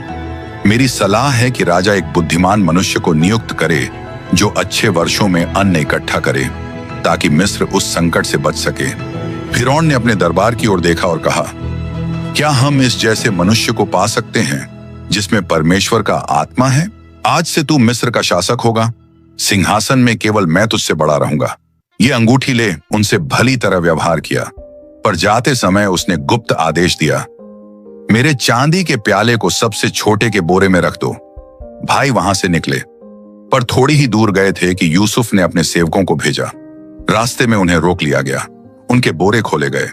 मेरी सलाह है कि राजा एक बुद्धिमान मनुष्य को नियुक्त करे जो अच्छे वर्षों में अन्न इकट्ठा करे, ताकि मिस्र उस संकट से बच सके। फिरौन ने अपने दरबार की ओर देखा और कहा, क्या हम इस जैसे मनुष्य को पा सकते हैं जिसमें परमेश्वर का आत्मा है? आज से तू मिस्र का शासक होगा, सिंहासन में केवल मैं तुझसे बड़ा रहूंगा। ये अंगूठी ले। उनसे भली तरह व्यवहार किया, पर जाते समय उसने गुप्त आदेश दिया, मेरे चांदी के प्याले को सबसे छोटे के बोरे में रख दो। भाई वहां से निकले, पर थोड़ी ही दूर गए थे कि यूसुफ ने अपने सेवकों को भेजा। रास्ते में उन्हें रोक लिया गया, उनके बोरे खोले गए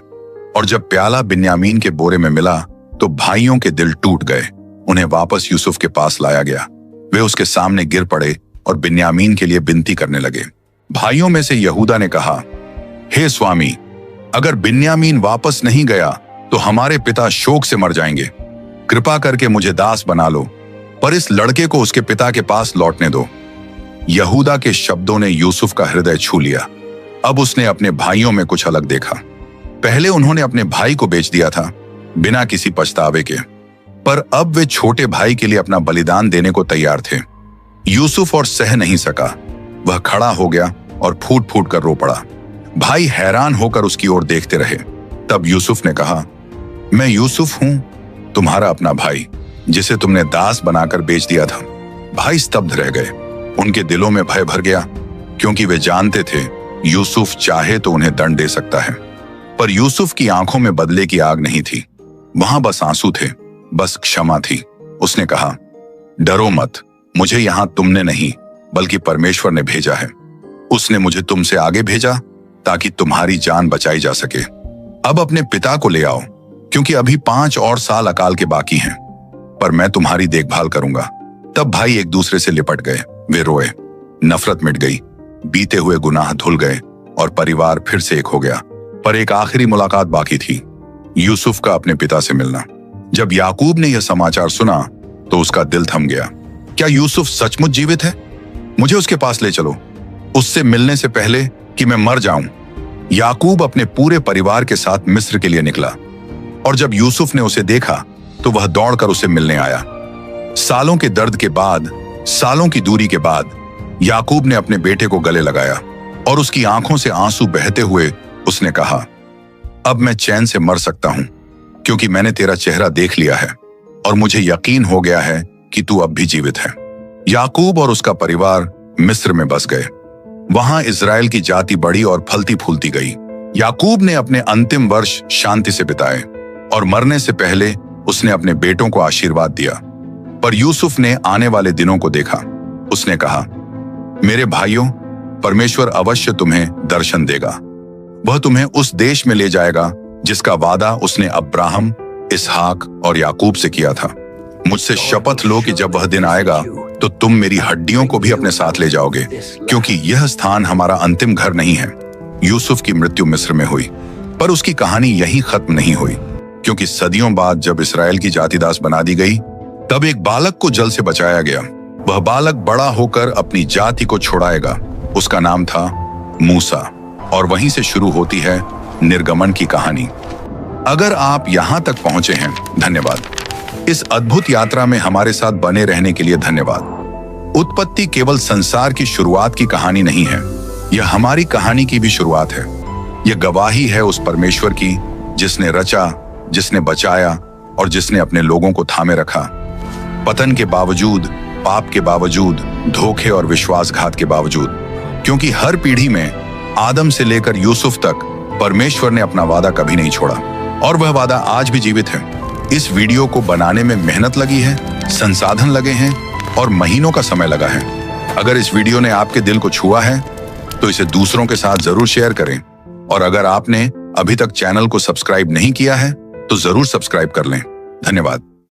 और जब प्याला बिन्यामीन के बोरे में मिला तो भाइयों के दिल टूट गए। उन्हें वापस यूसुफ के पास लाया गया। वे उसके सामने गिर पड़े और बिन्यामीन के लिए विनती करने लगे। भाइयों में से यहूदा ने कहा, हे स्वामी, अगर बिन्यामीन वापस नहीं गया तो हमारे पिता शोक से मर जाएंगे। कृपा करके मुझे दास बना लो, पर इस लड़के को उसके पिता के पास लौटने दो। यहूदा के शब्दों ने यूसुफ का हृदय छू लिया। अब उसने अपने भाइयों में कुछ अलग देखा। पहले उन्होंने अपने भाई को बेच दिया था बिना किसी पछतावे के, पर अब वे छोटे भाई के लिए अपना बलिदान देने को तैयार थे। यूसुफ और सह नहीं सका, वह खड़ा हो गया और फूट फूट कर रो पड़ा। भाई हैरान होकर उसकी ओर देखते रहे। तब यूसुफ ने कहा, मैं यूसुफ हूं, तुम्हारा अपना भाई, जिसे तुमने दास बनाकर बेच दिया था। भाई स्तब्ध रह गए। उनके दिलों में भय भर गया, क्योंकि वे जानते थे यूसुफ चाहे तो उन्हें दंड दे सकता है। पर यूसुफ की आंखों में बदले की आग नहीं थी, वहां बस आंसू थे, बस क्षमा थी। उसने कहा, डरो मत, मुझे यहां तुमने नहीं बल्कि परमेश्वर ने भेजा है। उसने मुझे तुमसे आगे भेजा ताकि तुम्हारी जान बचाई जा सके। अब अपने पिता को ले आओ, क्योंकि अभी 5 और साल अकाल के बाकी हैं, पर मैं तुम्हारी देखभाल करूंगा। तब भाई एक दूसरे से लिपट गए। वे रोए, नफरत मिट गई, बीते हुए गुनाह धुल गए और परिवार फिर से एक हो गया। पर एक आखिरी मुलाकात बाकी थी, यूसुफ का अपने पिता से मिलना। जब याकूब ने यह समाचार सुना तो उसका दिल थम गया। क्या यूसुफ सचमुच जीवित है? मुझे उसके पास ले चलो, उससे मिलने से पहले कि मैं मर जाऊं। याकूब अपने पूरे परिवार के साथ मिस्र के लिए निकला, और जब यूसुफ ने उसे देखा तो वह दौड़कर उसे मिलने आया। सालों के दर्द के बाद, सालों की दूरी के बाद याकूब ने अपने बेटे को गले लगाया और उसकी आंखों से आंसू बहते हुए उसने कहा, अब मैं चैन से मर सकता हूं, क्योंकि मैंने तेरा चेहरा देख लिया है और मुझे यकीन हो गया है कि तू अब भी जीवित है। याकूब और उसका परिवार मिस्र में बस गए। वहां इजराइल की जाति बढ़ी और फलती फूलती गई। याकूब ने अपने अंतिम वर्ष शांति से बिताए और मरने से पहले उसने अपने बेटों को आशीर्वाद दिया। पर यूसुफ ने आने वाले दिनों को देखा। उसने कहा, मेरे भाइयों, परमेश्वर अवश्य तुम्हें दर्शन देगा। वह तुम्हें उस देश में ले जाएगा जिसका वादा उसने अब्राहम, इसहाक और याकूब से किया था। मुझसे शपथ लो कि जब वह दिन आएगा तो तुम मेरी हड्डियों को भी अपने साथ ले जाओगे, क्योंकि यह स्थान हमारा अंतिम घर नहीं है। यूसुफ की मृत्यु मिस्र में हुई, पर उसकी कहानी यहीं खत्म नहीं हुई, क्योंकि सदियों बाद जब इस्राएल की जातिदास बना दी गई, तब एक बालक को जल से बचाया गया। वह बालक बड़ा होकर अपनी जाति को छुड़ाएगा। उसका नाम था मूसा, और वहीं से शुरू होती है निर्गमन की कहानी। अगर आप यहां तक पहुंचे हैं, धन्यवाद। इस अद्भुत यात्रा में हमारे साथ बने रहने के लिए धन्यवाद। उत्पत्ति केवल संसार की शुरुआत की कहानी नहीं है, यह हमारी कहानी की भी शुरुआत है। यह गवाही है उस परमेश्वर की जिसने रचा, जिसने बचाया और जिसने अपने लोगों को थामे रखा। पतन के बावजूद, पाप के बावजूद, धोखे और विश्वासघात के बावजूद, क्योंकि हर पीढ़ी में आदम से लेकर यूसुफ तक परमेश्वर ने अपना वादा कभी नहीं छोड़ा, और वह वादा आज भी जीवित है। इस वीडियो को बनाने में मेहनत लगी है, संसाधन लगे हैं और महीनों का समय लगा है। अगर इस वीडियो ने आपके दिल को छुआ है तो इसे दूसरों के साथ जरूर शेयर करें, और अगर आपने अभी तक चैनल को सब्सक्राइब नहीं किया है तो जरूर सब्सक्राइब कर लें। धन्यवाद।